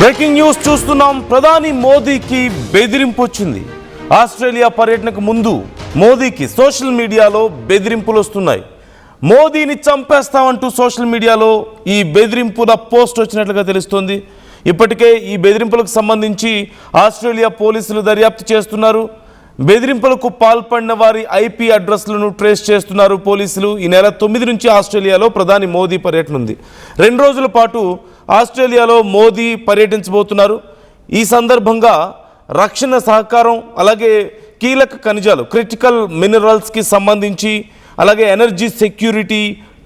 Breaking news చూస్తున్నాం. ప్రధాని మోదీకి బెదిరింపు వచ్చింది. ఆస్ట్రేలియా పర్యటనకు ముందు మోదీకి సోషల్ మీడియాలో బెదిరింపులు వస్తున్నాయి. మోదీని చంపేస్తామంటూ సోషల్ మీడియాలో ఈ బెదిరింపుల పోస్ట్ వచ్చినట్లుగా తెలుస్తోంది. ఇప్పటికే ఈ బెదిరింపులకు సంబంధించి ఆస్ట్రేలియా పోలీసులు దర్యాప్తు చేస్తున్నారు. బెదిరింపులకు పాల్పడిన వారి ఐపీ అడ్రస్లను ట్రేస్ చేస్తున్నారు పోలీసులు. ఈ నెల 9 నుంచి ఆస్ట్రేలియాలో ప్రధాని మోదీ పర్యటన ఉంది. 2 రోజుల పాటు ఆస్ట్రేలియాలో మోదీ పర్యటించబోతున్నారు. ఈ సందర్భంగా రక్షణ సహకారం, అలాగే కీలక ఖనిజాలు, క్రిటికల్ మినరల్స్కి సంబంధించి, అలాగే energy security,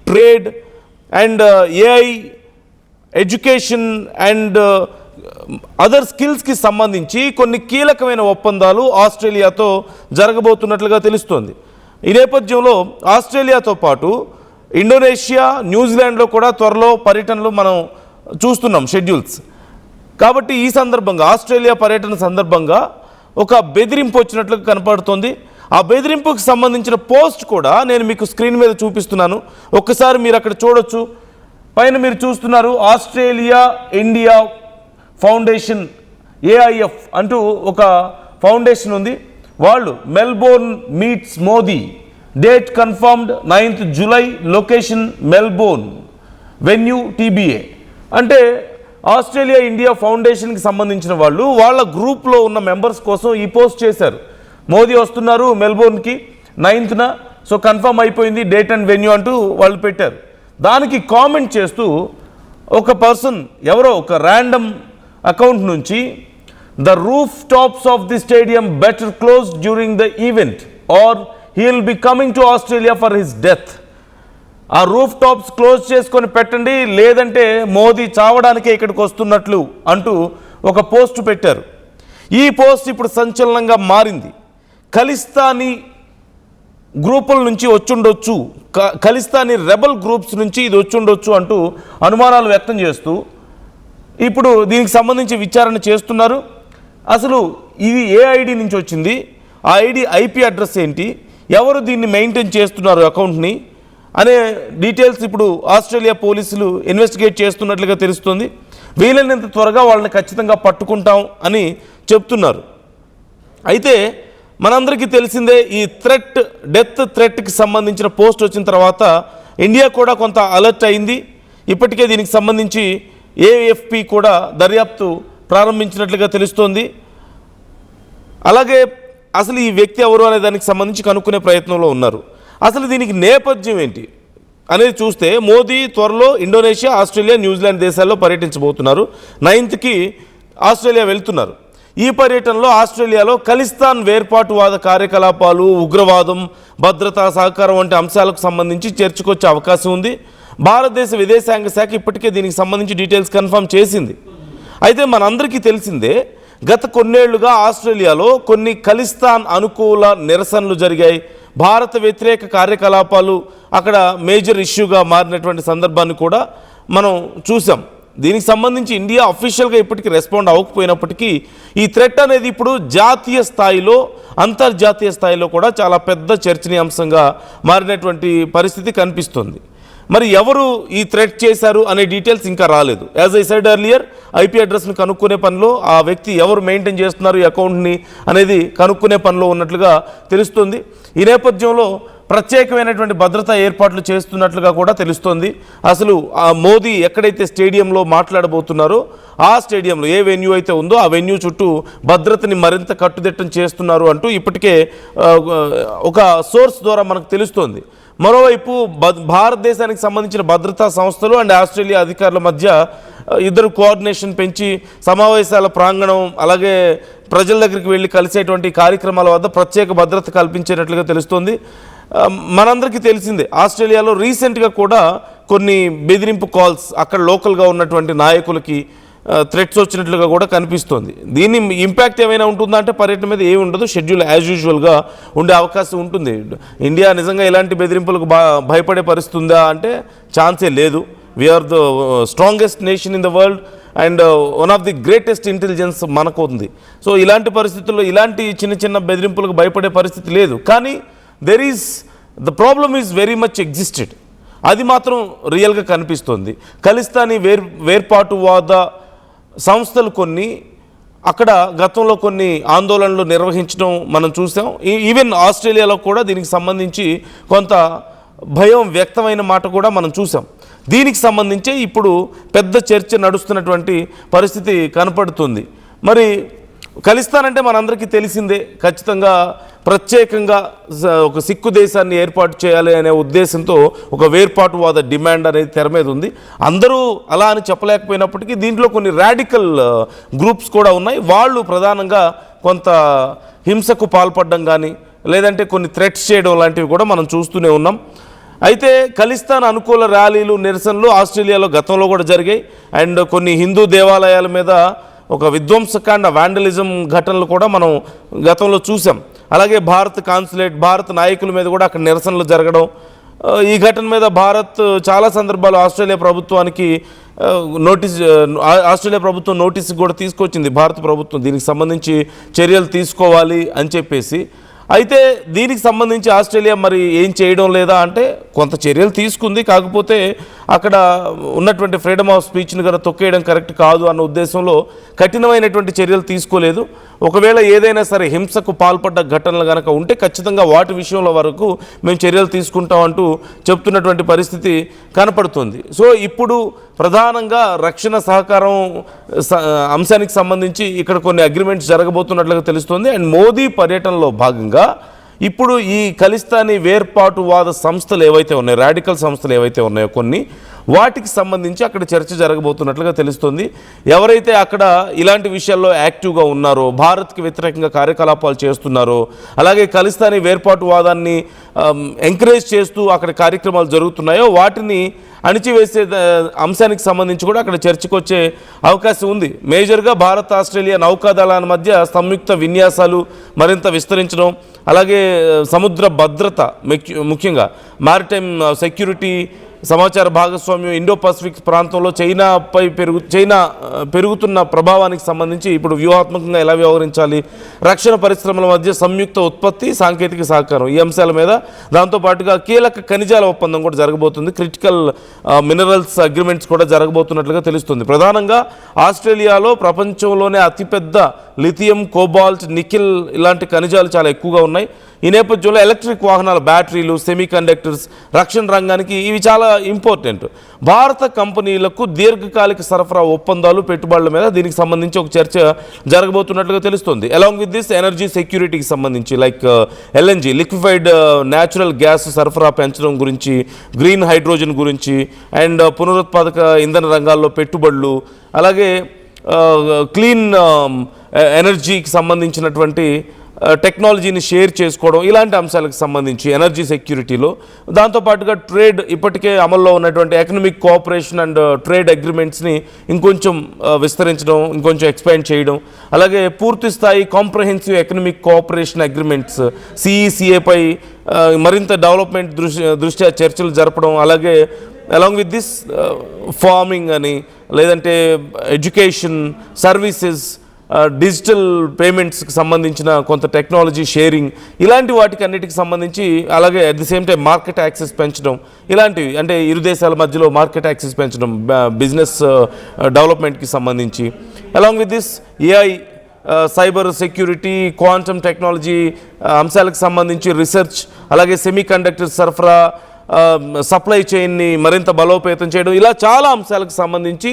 trade and AI, education and other స్కిల్స్కి సంబంధించి కొన్ని కీలకమైన ఒప్పందాలు ఆస్ట్రేలియాతో జరగబోతున్నట్లుగా తెలుస్తోంది. ఈ నేపథ్యంలో ఆస్ట్రేలియాతో పాటు ఇండోనేషియా, న్యూజిలాండ్లో కూడా త్వరలో పర్యటనలు మనం చూస్తున్నాం షెడ్యూల్స్. కాబట్టి ఈ సందర్భంగా ఆస్ట్రేలియా పర్యటన సందర్భంగా ఒక బెదిరింపు వచ్చినట్లుగా కనపడుతోంది. ఆ బెదిరింపుకు సంబంధించిన పోస్ట్ కూడా నేను మీకు స్క్రీన్ మీద చూపిస్తున్నాను. ఒక్కసారి మీరు అక్కడ చూడొచ్చు. పైన మీరు చూస్తున్నారు ఆస్ట్రేలియా ఇండియా ఫౌండేషన్, ఏఐఎఫ్ అంటూ ఒక ఫౌండేషన్ ఉంది. వాళ్ళు Melbourne meets Modi, date confirmed 9th July, location Melbourne, venue TBA. అంటే ఆస్ట్రేలియా ఇండియా ఫౌండేషన్కి సంబంధించిన వాళ్ళు వాళ్ళ గ్రూప్లో ఉన్న మెంబర్స్ కోసం ఈ పోస్ట్ చేశారు. మోదీ వస్తున్నారు మెల్బోర్న్కి 9th, సో కన్ఫర్మ్ అయిపోయింది డేట్ అండ్ వెన్యూ అంటూ వాళ్ళు పెట్టారు. దానికి కామెంట్ చేస్తూ ఒక పర్సన్, ఎవరో ఒక ర్యాండమ్ అకౌంట్ నుంచి, the roof tops of the stadium better close during the event or he will be coming to Australia for his death. ఆ రూఫ్ టాప్స్ క్లోజ్ చేసుకొని పెట్టండి, లేదంటే మోదీ చావడానికే ఇక్కడికి వస్తున్నట్లు అంటూ ఒక పోస్ట్ పెట్టారు. ఈ పోస్ట్ ఇప్పుడు సంచలనంగా మారింది. ఖలిస్తానీ గ్రూపుల నుంచి వచ్చుండొచ్చు, ఖలిస్తానీ రెబల్ గ్రూప్స్ నుంచి ఇది వచ్చుండొచ్చు అంటూ అనుమానాలు వ్యక్తం చేస్తూ ఇప్పుడు దీనికి సంబంధించి విచారణ చేస్తున్నారు. అసలు ఇది ఏ ఐడి నుంచి వచ్చింది, ఆ ఐడి ఐపీ అడ్రస్ ఏంటి, ఎవరు దీన్ని మెయింటైన్ చేస్తున్నారు అకౌంట్ని అనే డీటెయిల్స్ ఇప్పుడు ఆస్ట్రేలియా పోలీసులు ఇన్వెస్టిగేట్ చేస్తున్నట్లుగా తెలుస్తుంది. వీలైనంత త్వరగా వాళ్ళని ఖచ్చితంగా పట్టుకుంటాం అని చెప్తున్నారు. అయితే మనందరికీ తెలిసిందే, ఈ డెత్ థ్రెట్కి సంబంధించిన పోస్ట్ వచ్చిన తర్వాత ఇండియా కూడా కొంత అలర్ట్ అయింది. ఇప్పటికే దీనికి సంబంధించి AFP కూడా దర్యాప్తు ప్రారంభించినట్లుగా తెలుస్తోంది. అలాగే అసలు ఈ వ్యక్తి ఎవరు అనే దానికి సంబంధించి కనుక్కునే ప్రయత్నంలో ఉన్నారు. అసలు దీనికి నేపథ్యం ఏంటి అనేది చూస్తే, మోదీ త్వరలో ఇండోనేషియా, ఆస్ట్రేలియా, న్యూజిలాండ్ దేశాల్లో పర్యటించబోతున్నారు. 9th ఆస్ట్రేలియా వెళ్తున్నారు. ఈ పర్యటనలో ఆస్ట్రేలియాలో ఖలిస్తాన్ వేర్పాటువాద కార్యకలాపాలు, ఉగ్రవాదం, భద్రతా సహకారం వంటి అంశాలకు సంబంధించి చర్చకొచ్చే అవకాశం ఉంది. భారతదేశ విదేశాంగ శాఖ ఇప్పటికే దీనికి సంబంధించి డీటెయిల్స్ కన్ఫర్మ్ చేసింది. అయితే మనందరికీ తెలిసిందే, గత కొన్నేళ్లుగా ఆస్ట్రేలియాలో కొన్ని ఖలిస్తాన్ అనుకూల నిరసనలు జరిగాయి. భారత వ్యతిరేక కార్యకలాపాలు అక్కడ మేజర్ ఇష్యూగా మారినటువంటి సందర్భాన్ని కూడా మనం చూసాం. దీనికి సంబంధించి ఇండియా అఫీషియల్గా ఇప్పటికీ రెస్పాండ్ అవ్వకపోయినప్పటికీ ఈ థ్రెట్ అనేది ఇప్పుడు జాతీయ స్థాయిలో, అంతర్జాతీయ స్థాయిలో కూడా చాలా పెద్ద చర్చనీయాంశంగా మారినటువంటి పరిస్థితి కనిపిస్తుంది. మరి ఎవరు ఈ థ్రెట్ చేశారు అనే డీటెయిల్స్ ఇంకా రాలేదు. As I said earlier, IP అడ్రస్ని కనుక్కునే పనిలో, ఆ వ్యక్తి ఎవరు మెయింటైన్ చేస్తున్నారు ఈ అకౌంట్ని అనేది కనుక్కునే పనిలో ఉన్నట్లుగా తెలుస్తుంది. ఈ నేపథ్యంలో ప్రత్యేకమైనటువంటి భద్రతా ఏర్పాట్లు చేస్తున్నట్లుగా కూడా తెలుస్తోంది. అసలు ఆ మోదీ ఎక్కడైతే స్టేడియంలో మాట్లాడబోతున్నారో ఆ స్టేడియంలో ఏ వెన్యూ అయితే ఉందో ఆ వెన్యూ చుట్టూ భద్రతని మరింత కట్టుదిట్టం చేస్తున్నారు అంటూ ఇప్పటికే ఒక సోర్స్ ద్వారా మనకు తెలుస్తోంది. మరోవైపు భారతదేశానికి సంబంధించిన భద్రతా సంస్థలు అండ్ ఆస్ట్రేలియా అధికారుల మధ్య ఇద్దరు కోఆర్డినేషన్ పెంచి సమావేశాల ప్రాంగణం, అలాగే ప్రజల దగ్గరికి వెళ్ళి కలిసేటువంటి కార్యక్రమాల వద్ద ప్రత్యేక భద్రత కల్పించేటట్లుగా తెలుస్తోంది. మనందరికీ తెలిసిందే, ఆస్ట్రేలియాలో రీసెంట్గా కూడా కొన్ని బెదిరింపు కాల్స్ అక్కడ లోకల్గా ఉన్నటువంటి నాయకులకి థ్రెట్స్ వచ్చినట్లుగా కూడా కనిపిస్తోంది. దీని ఇంపాక్ట్ ఏమైనా ఉంటుందా అంటే పర్యటన మీద ఏమి ఉండదు, షెడ్యూల్ యాజ్ యూజువల్గా ఉండే అవకాశం ఉంటుంది. ఇండియా నిజంగా ఇలాంటి బెదిరింపులకు భయపడే పరిస్థితి ఉందా అంటే ఛాన్సే లేదు. We are the strongest nation in the world and one of the greatest intelligence మనకు ఉంది. సో ఇలాంటి పరిస్థితుల్లో ఇలాంటి చిన్న చిన్న బెదిరింపులకు భయపడే పరిస్థితి లేదు. కానీ the problem is very much existed. అది మాత్రం రియల్గా కనిపిస్తుంది. ఖలిస్తానీ వేర్పాటువాద సంస్థలు కొన్ని అక్కడ గతంలో కొన్ని ఆందోళనలు నిర్వహించడం మనం చూసాం. ఈవెన్ ఆస్ట్రేలియాలో కూడా దీనికి సంబంధించి కొంత భయం వ్యక్తమైన మాట కూడా మనం చూసాం. దీనికి సంబంధించి ఇప్పుడు పెద్ద చర్చ నడుస్తున్నటువంటి పరిస్థితి కనపడుతుంది. మరి ఖలిస్తానంటే మనందరికీ తెలిసిందే, ఖచ్చితంగా ప్రత్యేకంగా ఒక సిక్కు దేశాన్ని ఏర్పాటు చేయాలి అనే ఉద్దేశంతో ఒక వేర్పాటువాద డిమాండ్ అనేది తెర మీద ఉంది. అందరూ అలా అని చెప్పలేకపోయినప్పటికీ దీంట్లో కొన్ని రాడికల్ గ్రూప్స్ కూడా ఉన్నాయి. వాళ్ళు ప్రధానంగా కొంత హింసకు పాల్పడడం కానీ లేదంటే కొన్ని థ్రెట్స్ చేయడం లాంటివి కూడా మనం చూస్తూనే ఉన్నాం. అయితే ఖలిస్తాన్ అనుకూల ర్యాలీలు, నిరసనలు ఆస్ట్రేలియాలో గతంలో కూడా జరిగాయి. అండ్ కొన్ని హిందూ దేవాలయాల మీద ఒక విధ్వంసకాండ, వాండలిజం ఘటనలు కూడా మనం గతంలో చూసాం. అలాగే భారత్ కాన్సులేట్, భారత నాయకుల మీద కూడా అక్కడ నిరసనలు జరగడం, ఈ ఘటన మీద భారత్ చాలా సందర్భాలు ఆస్ట్రేలియా ప్రభుత్వం నోటీస్ కూడా తీసుకొచ్చింది. భారత ప్రభుత్వం దీనికి సంబంధించి చర్యలు తీసుకోవాలి అని చెప్పేసి. అయితే దీనికి సంబంధించి ఆస్ట్రేలియా మరి ఏం చేయడం లేదా అంటే కొంత చర్యలు తీసుకుంది. కాకపోతే అక్కడ ఉన్నటువంటి ఫ్రీడమ్ ఆఫ్ స్పీచ్ని కనుక తొక్కేయడం కరెక్ట్ కాదు అన్న ఉద్దేశంలో కఠినమైనటువంటి చర్యలు తీసుకోలేదు. ఒకవేళ ఏదైనా సరే హింసకు పాల్పడ్డ ఘటనలు కనుక ఉంటే ఖచ్చితంగా వాటి విషయంలో వరకు మేము చర్యలు తీసుకుంటామంటూ చెప్తున్నటువంటి పరిస్థితి కనపడుతుంది. సో ఇప్పుడు ప్రధానంగా రక్షణ సహకారం అంశానికి సంబంధించి ఇక్కడ కొన్ని అగ్రిమెంట్స్ జరగబోతున్నట్లుగా తెలుస్తుంది. అండ్ మోదీ పర్యటనలో భాగంగా ఇప్పుడు ఈ ఖలిస్తానీ వేర్పాటువాద సంస్థలు ఏవైతే ఉన్నాయో, రాడికల్ సంస్థలు ఏవైతే ఉన్నాయో కొన్ని, వాటికి సంబంధించి అక్కడ చర్చ జరగబోతున్నట్లుగా తెలుస్తుంది. ఎవరైతే అక్కడ ఇలాంటి విషయాల్లో యాక్టివ్గా ఉన్నారో, భారత్కి వ్యతిరేకంగా కార్యకలాపాలు చేస్తున్నారో, అలాగే ఖలిస్తానీ వేర్పాటువాదాన్ని ఎంకరేజ్ చేస్తూ అక్కడ కార్యక్రమాలు జరుగుతున్నాయో వాటిని అణిచివేసే అంశానికి సంబంధించి కూడా అక్కడ చర్చకు వచ్చే అవకాశం ఉంది. మేజర్గా భారత్ ఆస్ట్రేలియా నౌకాదళాల మధ్య సంయుక్త విన్యాసాలు మరింత విస్తరించడం, అలాగే సముద్ర భద్రత, ముఖ్యంగా మారిటైమ్ సెక్యూరిటీ, సమాచార భాగస్వామ్యం, ఇండో పసిఫిక్ ప్రాంతంలో చైనా పెరుగుతున్న ప్రభావానికి సంబంధించి ఇప్పుడు వ్యూహాత్మకంగా ఎలా వ్యవహరించాలి, రక్షణ పరిశ్రమల మధ్య సంయుక్త ఉత్పత్తి, సాంకేతిక సహకారం, ఈ అంశాల మీద, దాంతోపాటుగా కీలక ఖనిజాల ఒప్పందం కూడా జరగబోతుంది. క్రిటికల్ మినరల్స్ అగ్రిమెంట్స్ కూడా జరగబోతున్నట్లుగా తెలుస్తుంది. ప్రధానంగా ఆస్ట్రేలియాలో ప్రపంచంలోనే అతిపెద్ద లిథియం, కోబాల్ట్, నికెల్ ఇలాంటి ఖనిజాలు చాలా ఎక్కువగా ఉన్నాయి. ఈ నేపథ్యంలో ఎలక్ట్రిక్ వాహనాల బ్యాటరీలు, సెమీ కండక్టర్స్, రక్షణ రంగానికి ఇవి చాలా ఇంపార్టెంట్. భారత కంపెనీలకు దీర్ఘకాలిక సరఫరా ఒప్పందాలు, పెట్టుబడుల మీద దీనికి సంబంధించి ఒక చర్చ జరగబోతున్నట్లుగా తెలుస్తుంది. అలాంగ్ విత్ దిస్ ఎనర్జీ సెక్యూరిటీకి సంబంధించి like LNG, liquefied natural gas సరఫరా పెంచడం గురించి, గ్రీన్ హైడ్రోజన్ గురించి, అండ్ పునరుత్పాదక ఇంధన రంగాల్లో పెట్టుబడులు, అలాగే క్లీన్ ఎనర్జీకి సంబంధించినటువంటి టెక్నాలజీని షేర్ చేసుకోవడం, ఇలాంటి అంశాలకు సంబంధించి ఎనర్జీ సెక్యూరిటీలో, దాంతోపాటుగా ట్రేడ్, ఇప్పటికే అమల్లో ఉన్నటువంటి ఎకనామిక్ కోఆపరేషన్ అండ్ ట్రేడ్ అగ్రిమెంట్స్ని ఇంకొంచెం విస్తరించడం, ఇంకొంచెం ఎక్స్పాండ్ చేయడం, అలాగే పూర్తి స్థాయి కాంప్రహెన్సివ్ ఎకనామిక్ కోఆపరేషన్ అగ్రిమెంట్స్ సిఈసిఏపై మరింత డెవలప్మెంట్ దృష్ట్యా చర్చలు జరపడం, అలాగే అలాంగ్ విత్ దిస్ ఫార్మింగ్ అని, లేదంటే ఎడ్యుకేషన్, సర్వీసెస్, డిజిటల్ పేమెంట్స్కి సంబంధించిన కొంత టెక్నాలజీ షేరింగ్, ఇలాంటి వాటికి అన్నిటికి సంబంధించి, అలాగే at the same time market access పెంచడం, ఇలాంటివి అంటే ఇరు దేశాల మధ్యలో మార్కెట్ యాక్సెస్ పెంచడం, బిజినెస్ డెవలప్మెంట్కి సంబంధించి, along with this AI, cyber security, quantum technology అంశాలకు సంబంధించి రీసెర్చ్, అలాగే సెమీ కండక్టర్ సరఫరా, సప్లై చైన్ని మరింత బలోపేతం చేయడం, ఇలా చాలా అంశాలకు సంబంధించి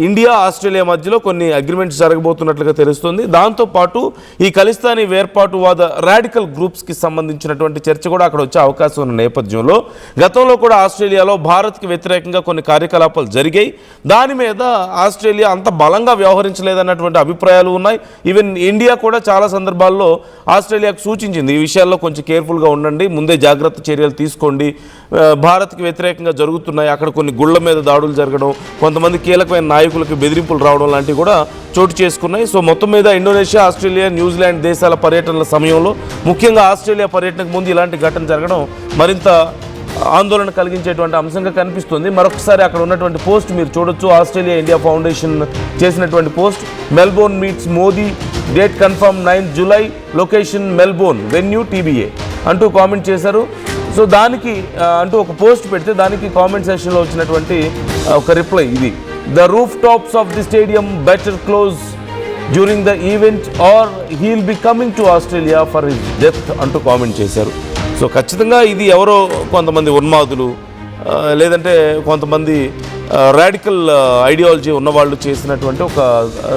ఇండియా ఆస్ట్రేలియా మధ్యలో కొన్ని అగ్రిమెంట్స్ జరగబోతున్నట్లుగా తెలుస్తుంది. దాంతోపాటు ఈ ఖలిస్తానీ వేర్పాటువాద రాడికల్ గ్రూప్స్కి సంబంధించినటువంటి చర్చ కూడా అక్కడ వచ్చే అవకాశం ఉన్న నేపథ్యంలో గతంలో కూడా ఆస్ట్రేలియాలో భారత్కి వ్యతిరేకంగా కొన్ని కార్యకలాపాలు జరిగాయి. దాని మీద ఆస్ట్రేలియా అంత బలంగా వ్యవహరించలేదన్నటువంటి అభిప్రాయాలు ఉన్నాయి. ఈవెన్ ఇండియా కూడా చాలా సందర్భాల్లో ఆస్ట్రేలియాకు సూచించింది, ఈ విషయాల్లో కొంచెం కేర్ఫుల్గా ఉండండి, ముందే జాగ్రత్త చర్యలు తీసుకోండి, భారత్కి వ్యతిరేకంగా జరుగుతున్నాయి, అక్కడ కొన్ని గుళ్ల మీద దాడులు జరగడం, కొంతమంది కీలకమైన నాయకులకు బెదిరింపులు రావడం లాంటివి కూడా చోటు చేసుకున్నాయి. సో మొత్తం మీద ఇండోనేషియా, ఆస్ట్రేలియా, న్యూజిలాండ్ దేశాల పర్యటనల సమయంలో, ముఖ్యంగా ఆస్ట్రేలియా పర్యటనకు ముందు ఇలాంటి ఘటన జరగడం మరింత ఆందోళన కలిగించేటువంటి అంశంగా కనిపిస్తుంది. మరొకసారి అక్కడ ఉన్నటువంటి పోస్ట్ మీరు చూడొచ్చు, ఆస్ట్రేలియా ఇండియా ఫౌండేషన్ చేసినటువంటి post, Melbourne meets Modi, date confirm 9 July, location Melbourne, venue TBA అంటూ కామెంట్ చేశారు. సో దానికి అంటూ ఒక పోస్ట్ పెడితే దానికి కామెంట్ సెక్షన్లో వచ్చినటువంటి ఒక రిప్లై ఇది. the rooftops of the stadium better close during the event or he'll be coming to Australia for his death అంటూ కామెంట్ చేశారు. సో ఖచ్చితంగా ఇది ఎవరో కొంతమంది ఉన్మాదులు లేదంటే కొంతమంది రాడికల్ ఐడియాలజీ ఉన్నవాళ్ళు చేసినటువంటి ఒక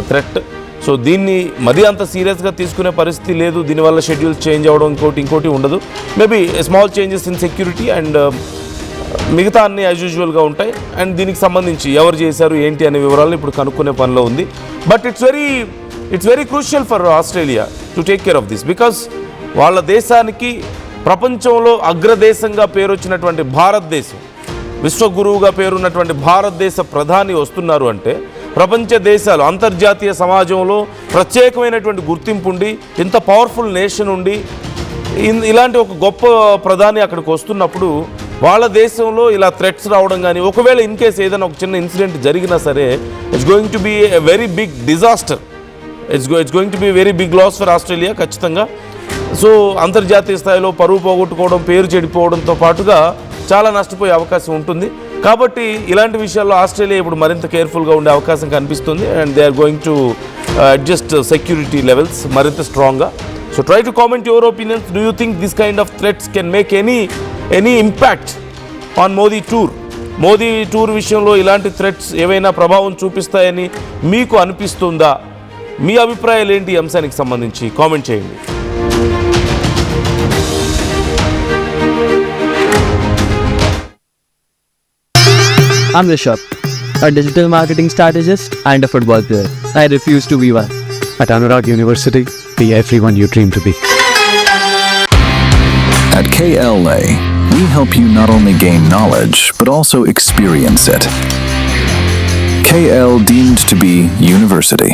థ్రెట్. సో దీన్ని మరీ అంత సీరియస్గా తీసుకునే పరిస్థితి లేదు. దీనివల్ల షెడ్యూల్స్ చేంజ్ అవ్వడం ఇంకోటి ఉండదు. Maybe small changes in security and మిగతా అన్ని యాజ్ యూజువల్గా ఉంటాయి. అండ్ దీనికి సంబంధించి ఎవరు చేశారు ఏంటి అనే వివరాలను ఇప్పుడు కనుక్కునే పనిలో ఉంది. But it's very crucial for Australia to take care of this because వాళ్ళ దేశానికి ప్రపంచంలో అగ్రదేశంగా పేరు వచ్చినటువంటి భారతదేశం, విశ్వగురువుగా పేరున్నటువంటి భారతదేశ ప్రధాని వస్తున్నారు అంటే ప్రపంచ దేశాలు అంతర్జాతీయ సమాజంలో ప్రత్యేకమైనటువంటి గుర్తింపు ఉండి ఇంత పవర్ఫుల్ నేషన్ ఉండి ఇలాంటి ఒక గొప్ప ప్రధాని అక్కడికి వస్తున్నప్పుడు వాళ్ళ దేశంలో ఇలా థ్రెట్స్ రావడం కానీ ఒకవేళ ఇన్ కేస్ ఏదైనా ఒక చిన్న ఇన్సిడెంట్ జరిగినా సరే it's going to be a very big disaster. It's going to be very big loss for Australia ఖచ్చితంగా. సో అంతర్జాతీయ స్థాయిలో పరువు పోగొట్టుకోవడం, పేరు చెడిపోవడంతో పాటుగా చాలా నష్టపోయే అవకాశం ఉంటుంది. కాబట్టి ఇలాంటి విషయాల్లో ఆస్ట్రేలియా ఇప్పుడు మరింత కేర్ఫుల్గా ఉండే అవకాశం కనిపిస్తుంది. And they are going to adjust security levels మరింత స్ట్రాంగ్గా. So try to comment your opinions. Do you think this kind of threats can make any impact on Modi tour? Modi tour విషయంలో ఇలాంటి థ్రెట్స్ ఏవైనా ప్రభావం చూపిస్తాయని మీకు అనిపిస్తుందా? మీ అభిప్రాయాలు ఏంటి ఈ అంశానికి సంబంధించి కామెంట్ చేయండి. I'm Rishabh, a digital marketing strategist and a football player. I refuse to be one. At Anurag University, be everyone you dream to be. At KLA, we help you not only gain knowledge, but also experience it. KL deemed to be university.